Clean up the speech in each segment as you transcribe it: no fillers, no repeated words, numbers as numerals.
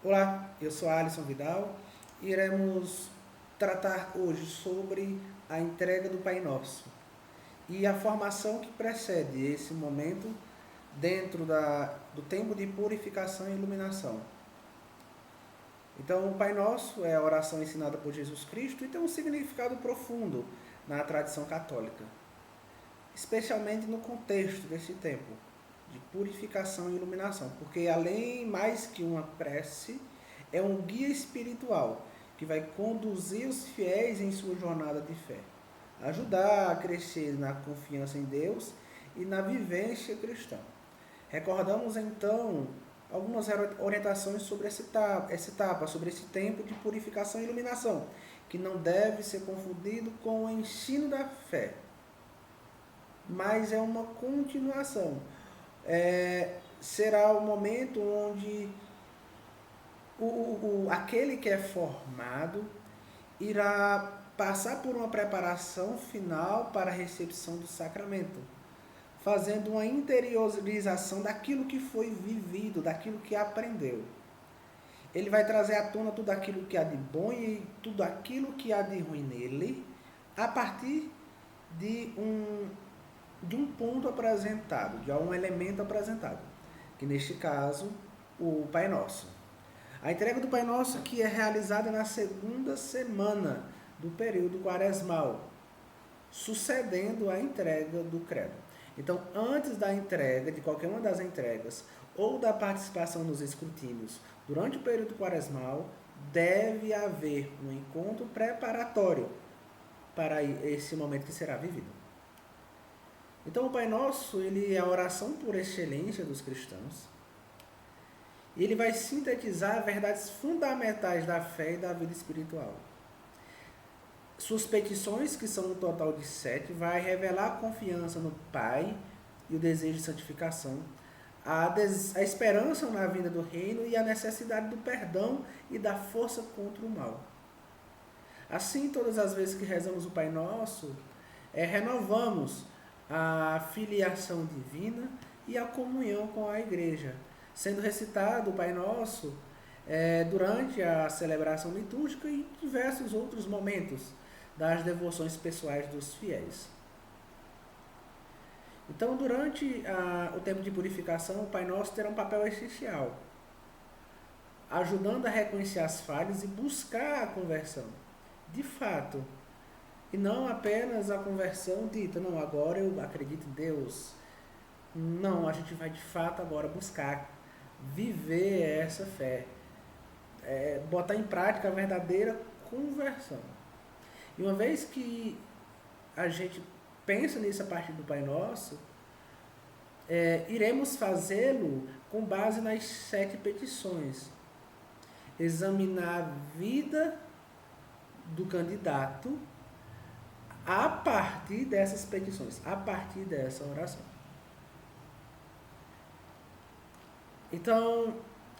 Olá, eu sou Alisson Vidal e iremos tratar hoje sobre a entrega do Pai Nosso e a formação que precede esse momento dentro do tempo de purificação e iluminação. Então, o Pai Nosso é a oração ensinada por Jesus Cristo e tem um significado profundo na tradição católica, especialmente no contexto desse tempo de purificação e iluminação, porque além mais que uma prece, é um guia espiritual que vai conduzir os fiéis em sua jornada de fé, ajudar a crescer na confiança em Deus e na vivência cristã. Recordamos então algumas orientações sobre essa etapa, sobre esse tempo de purificação e iluminação, que não deve ser confundido com o ensino da fé, mas é uma continuação. Será o momento onde aquele que é formado irá passar por uma preparação final para a recepção do sacramento, fazendo uma interiorização daquilo que foi vivido, daquilo que aprendeu. Ele vai trazer à tona tudo aquilo que há de bom e tudo aquilo que há de ruim nele, a partir de um ponto apresentado, de um elemento apresentado, que neste caso, o Pai Nosso. A entrega do Pai Nosso que é realizada na segunda semana do período quaresmal, sucedendo a entrega do credo. Então, antes da entrega, de qualquer uma das entregas, ou da participação nos escrutínios durante o período quaresmal, deve haver um encontro preparatório para esse momento que será vivido. Então, o Pai Nosso, ele é a oração por excelência dos cristãos. E ele vai sintetizar verdades fundamentais da fé e da vida espiritual. Suas petições, que são um total de 7, vai revelar a confiança no Pai e o desejo de santificação, a esperança na vinda do reino e a necessidade do perdão e da força contra o mal. Assim, todas as vezes que rezamos o Pai Nosso, renovamos a filiação divina e a comunhão com a Igreja, sendo recitado o Pai Nosso durante a celebração litúrgica e diversos outros momentos das devoções pessoais dos fiéis. Então, durante o tempo de purificação, o Pai Nosso terá um papel essencial, ajudando a reconhecer as falhas e buscar a conversão, de fato, e não apenas a conversão dita, não, agora eu acredito em Deus. Não, a gente vai de fato agora buscar viver essa fé, botar em prática a verdadeira conversão. E uma vez que a gente pensa nisso a partir do Pai Nosso, iremos fazê-lo com base nas 7 petições. Examinar a vida do candidato a partir dessas petições, a partir dessa oração. Então,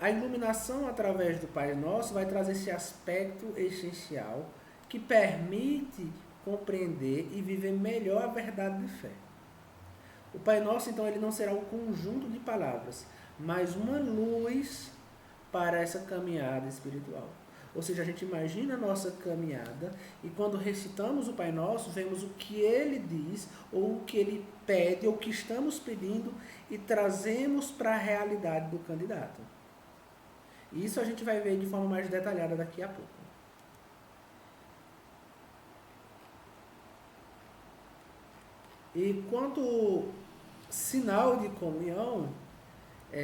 a iluminação através do Pai Nosso vai trazer esse aspecto essencial que permite compreender e viver melhor a verdade de fé. O Pai Nosso, então, ele não será um conjunto de palavras, mas uma luz para essa caminhada espiritual. Ou seja, a gente imagina a nossa caminhada e quando recitamos o Pai Nosso, vemos o que Ele diz, ou o que Ele pede, ou o que estamos pedindo e trazemos para a realidade do candidato. Isso a gente vai ver de forma mais detalhada daqui a pouco. E quanto sinal de comunhão,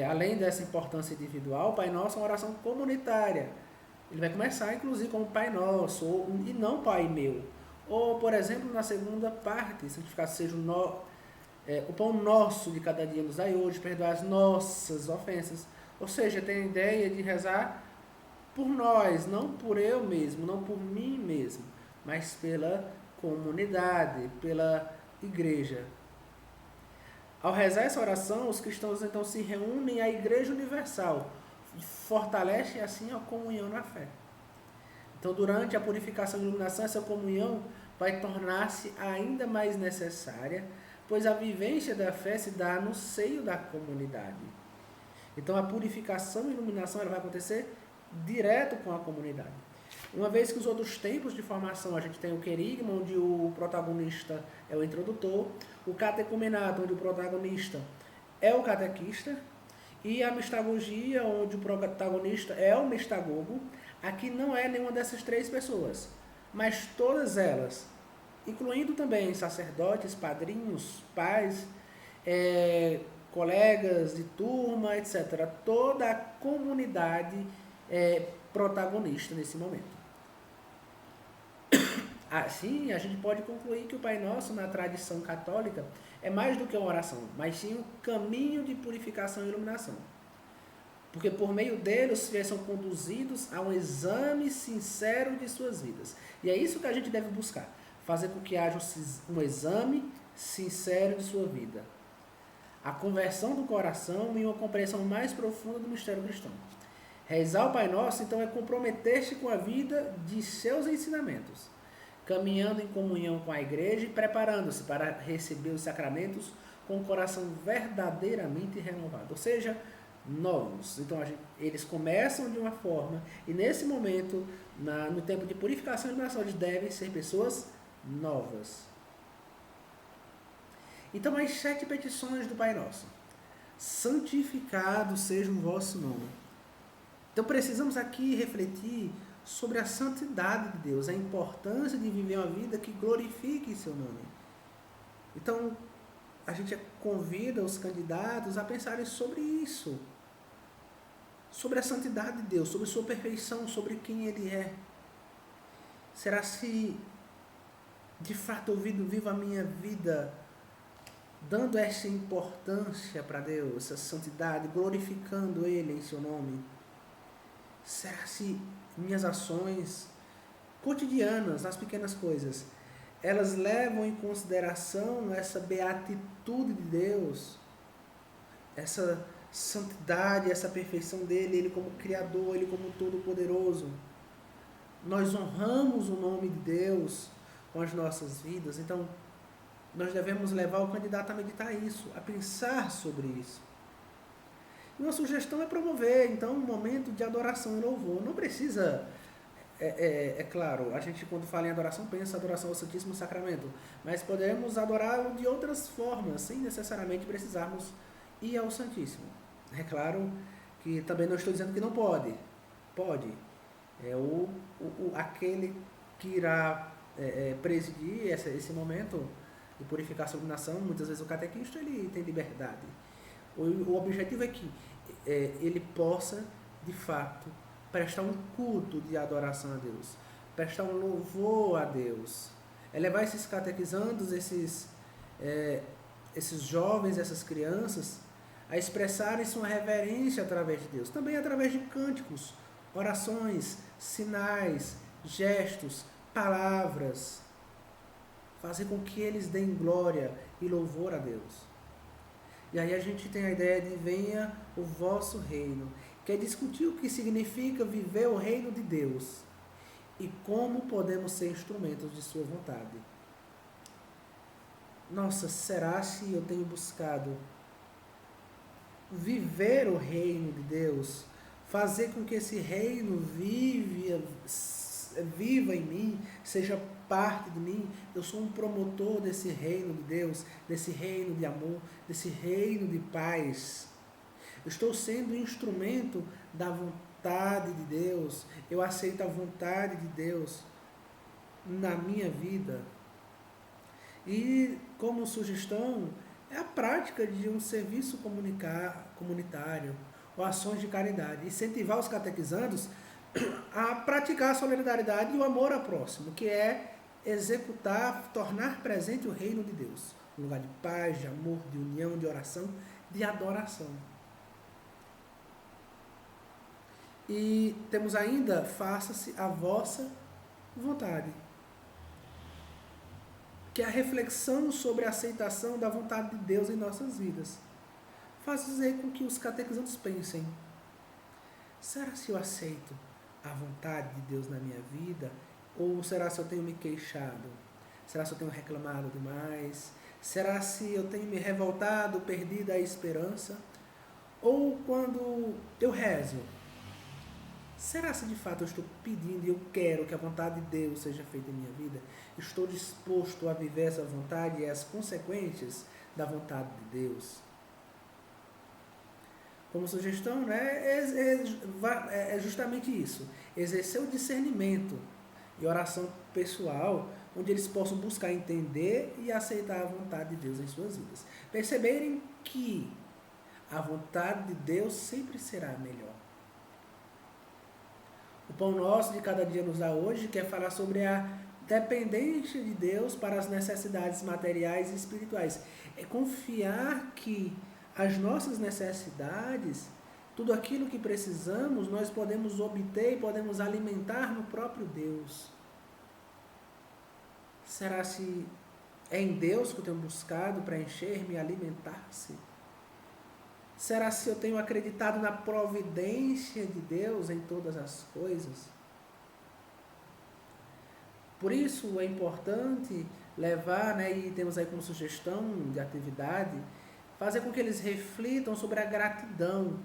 além dessa importância individual, o Pai Nosso é uma oração comunitária. Ele vai começar, inclusive, com o Pai Nosso, e não Pai Meu. Ou, por exemplo, na segunda parte, santificado seja o pão nosso de cada dia nos dai hoje, perdoar as nossas ofensas. Ou seja, tem a ideia de rezar por nós, não por eu mesmo, não por mim mesmo, mas pela comunidade, pela igreja. Ao rezar essa oração, os cristãos então se reúnem à Igreja Universal, fortalece assim a comunhão na fé. Então, durante a purificação e iluminação, essa comunhão vai tornar-se ainda mais necessária, pois a vivência da fé se dá no seio da comunidade. Então, a purificação e iluminação ela vai acontecer direto com a comunidade. Uma vez que os outros tempos de formação, a gente tem o querigma, onde o protagonista é o introdutor, o catecumenato, onde o protagonista é o catequista, e a mistagogia, onde o protagonista é o mistagogo. Aqui não é nenhuma dessas três pessoas, mas todas elas, incluindo também sacerdotes, padrinhos, pais, colegas de turma, etc. Toda a comunidade é protagonista nesse momento. Assim, a gente pode concluir que o Pai Nosso, na tradição católica, é mais do que uma oração, mas sim um caminho de purificação e iluminação. Porque por meio dele os fiéis são conduzidos a um exame sincero de suas vidas. E é isso que a gente deve buscar, fazer com que haja um exame sincero de sua vida. A conversão do coração e uma compreensão mais profunda do mistério cristão. Rezar o Pai Nosso, então, é comprometer-se com a vida de seus ensinamentos, caminhando em comunhão com a igreja e preparando-se para receber os sacramentos com o coração verdadeiramente renovado, ou seja, novos. Então eles começam de uma forma e nesse momento, no tempo de purificação e iluminação, eles devem ser pessoas novas. Então as 7 petições do Pai Nosso. Santificado seja o vosso nome. Então precisamos aqui refletir sobre a santidade de Deus, a importância de viver uma vida que glorifique seu nome. Então, a gente convida os candidatos a pensarem sobre isso, sobre a santidade de Deus, sobre sua perfeição, sobre quem Ele é. Será se de fato eu vivo a minha vida dando essa importância para Deus, essa santidade, glorificando Ele em seu nome? Será se minhas ações cotidianas, nas pequenas coisas, elas levam em consideração essa beatitude de Deus, essa santidade, essa perfeição dele, ele como Criador, ele como Todo-Poderoso? Nós honramos o nome de Deus com as nossas vidas. Então, nós devemos levar o candidato a meditar isso, a pensar sobre isso. E uma sugestão é promover, então, um momento de adoração e louvor. Não precisa, é claro, a gente quando fala em adoração, pensa adoração ao Santíssimo Sacramento, mas podemos adorá-lo de outras formas, sem necessariamente precisarmos ir ao Santíssimo. É claro que também não estou dizendo que não pode. Pode. Aquele que irá presidir esse momento de purificação e iluminação, muitas vezes o catequista, ele tem liberdade. O objetivo é que ele possa, de fato, prestar um culto de adoração a Deus, prestar um louvor a Deus, levar esses catequizandos, esses jovens, essas crianças, a expressarem sua reverência através de Deus, também através de cânticos, orações, sinais, gestos, palavras, fazer com que eles deem glória e louvor a Deus. E aí a gente tem a ideia de venha o vosso reino, que é discutir o que significa viver o reino de Deus e como podemos ser instrumentos de sua vontade. Nossa, será se eu tenho buscado viver o reino de Deus, fazer com que esse reino viva em mim, seja parte de mim? Eu sou um promotor desse reino de Deus, desse reino de amor, desse reino de paz. Eu estou sendo instrumento da vontade de Deus. Eu aceito a vontade de Deus na minha vida. E como sugestão, é a prática de um serviço comunitário ou ações de caridade. Incentivar os catequizandos a praticar a solidariedade e o amor ao próximo, que é executar, tornar presente o reino de Deus. Um lugar de paz, de amor, de união, de oração, de adoração. E temos ainda, faça-se a vossa vontade, que é a reflexão sobre a aceitação da vontade de Deus em nossas vidas. Fazer com que os catequizandos pensem: será se eu aceito a vontade de Deus na minha vida? Ou será se eu tenho me queixado? Será se eu tenho reclamado demais? Será se eu tenho me revoltado, perdido a esperança? Ou quando eu rezo, será se de fato eu estou pedindo e eu quero que a vontade de Deus seja feita em minha vida? Estou disposto a viver essa vontade e as consequências da vontade de Deus? Como sugestão, né, é justamente isso. Exercer o discernimento e oração pessoal, onde eles possam buscar entender e aceitar a vontade de Deus em suas vidas. Perceberem que a vontade de Deus sempre será melhor. O Pão Nosso de cada dia nos dá hoje quer falar sobre a dependência de Deus para as necessidades materiais e espirituais. É confiar que as nossas necessidades, tudo aquilo que precisamos, nós podemos obter e podemos alimentar no próprio Deus. Será se é em Deus que eu tenho buscado preencher-me e alimentar-se? Será se eu tenho acreditado na providência de Deus em todas as coisas? Por isso é importante levar, né, e temos aí como sugestão de atividade, fazer com que eles reflitam sobre a gratidão,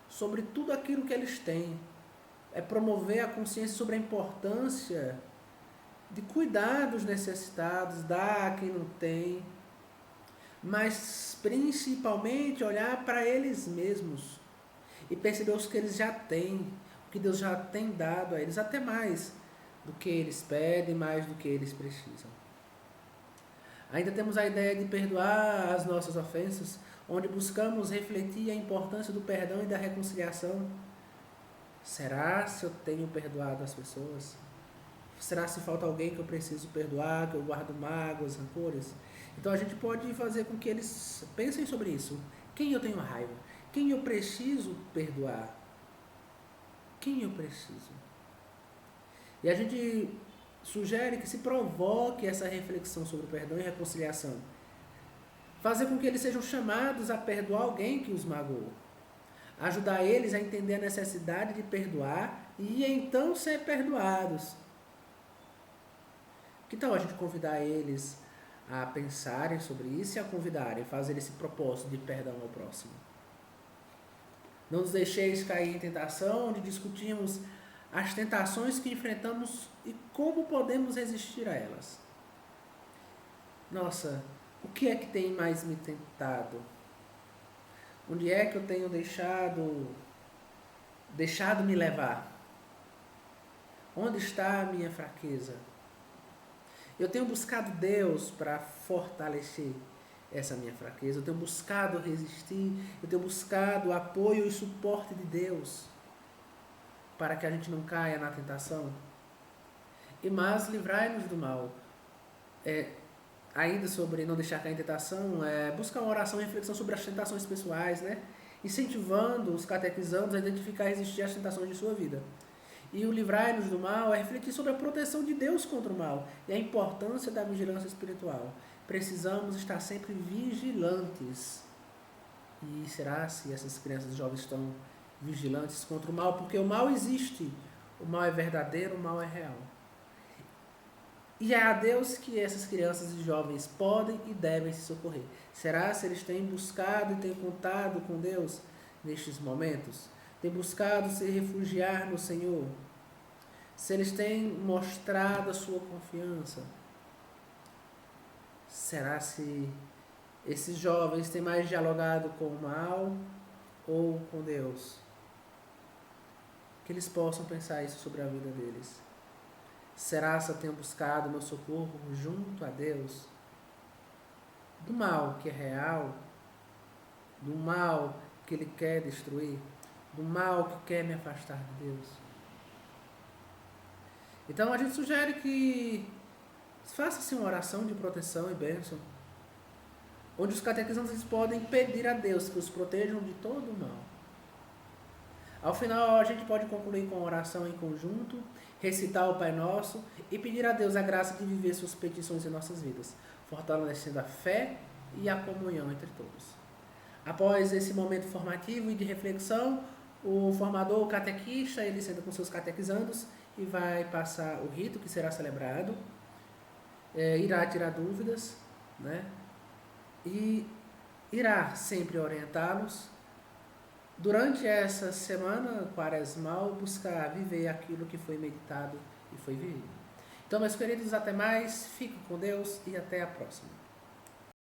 sobre tudo aquilo que eles têm. É promover a consciência sobre a importância de cuidar dos necessitados, dar a quem não tem, mas principalmente olhar para eles mesmos e perceber os que eles já têm, o que Deus já tem dado a eles, até mais do que eles pedem, mais do que eles precisam. Ainda temos a ideia de perdoar as nossas ofensas, onde buscamos refletir a importância do perdão e da reconciliação. Será se eu tenho perdoado as pessoas? Será se falta alguém que eu preciso perdoar, que eu guardo mágoas, rancores? Então a gente pode fazer com que eles pensem sobre isso. Quem eu tenho raiva? Quem eu preciso perdoar? Quem eu preciso? E a gente sugere que se provoque essa reflexão sobre o perdão e reconciliação. Fazer com que eles sejam chamados a perdoar alguém que os magoou. Ajudar eles a entender a necessidade de perdoar e então ser perdoados. Que tal a gente convidar eles a pensarem sobre isso e a convidarem, fazer esse propósito de perdão ao próximo? Não nos deixeis cair em tentação, onde discutimos as tentações que enfrentamos e como podemos resistir a elas. Nossa, o que é que tem mais me tentado? Onde é que eu tenho deixado me levar? Onde está a minha fraqueza? Eu tenho buscado Deus para fortalecer essa minha fraqueza. Eu tenho buscado resistir. Eu tenho buscado o apoio e suporte de Deus para que a gente não caia na tentação. Mas livrai-nos do mal. Ainda sobre não deixar cair em tentação, buscar uma oração e reflexão sobre as tentações pessoais, né? Incentivando os catequizandos a identificar e resistir às tentações de sua vida. E o livrai-nos do mal é refletir sobre a proteção de Deus contra o mal e a importância da vigilância espiritual. Precisamos estar sempre vigilantes. E será se essas crianças e jovens estão vigilantes contra o mal? Porque o mal existe. O mal é verdadeiro, o mal é real. E é a Deus que essas crianças e jovens podem e devem se socorrer. Será se eles têm buscado e têm contado com Deus nestes momentos? Têm buscado se refugiar no Senhor? Se eles têm mostrado a sua confiança? Será se esses jovens têm mais dialogado com o mal ou com Deus? Que eles possam pensar isso sobre a vida deles. Será se eu tenho buscado meu socorro junto a Deus? Do mal que é real? Do mal que Ele quer destruir? Do mal que quer me afastar de Deus? Então a gente sugere que faça-se uma oração de proteção e bênção, onde os catequizantes podem pedir a Deus que os protejam de todo o mal. Ao final a gente pode concluir com a oração em conjunto, recitar o Pai Nosso e pedir a Deus a graça de viver suas petições em nossas vidas, fortalecendo a fé e a comunhão entre todos. Após esse momento formativo e de reflexão, o formador, o catequista, ele senta com seus catequizandos e vai passar o rito que será celebrado, irá tirar dúvidas, né? E irá sempre orientá-los durante essa semana quaresmal, buscar viver aquilo que foi meditado e foi vivido. Então, meus queridos, até mais, fiquem com Deus e até a próxima.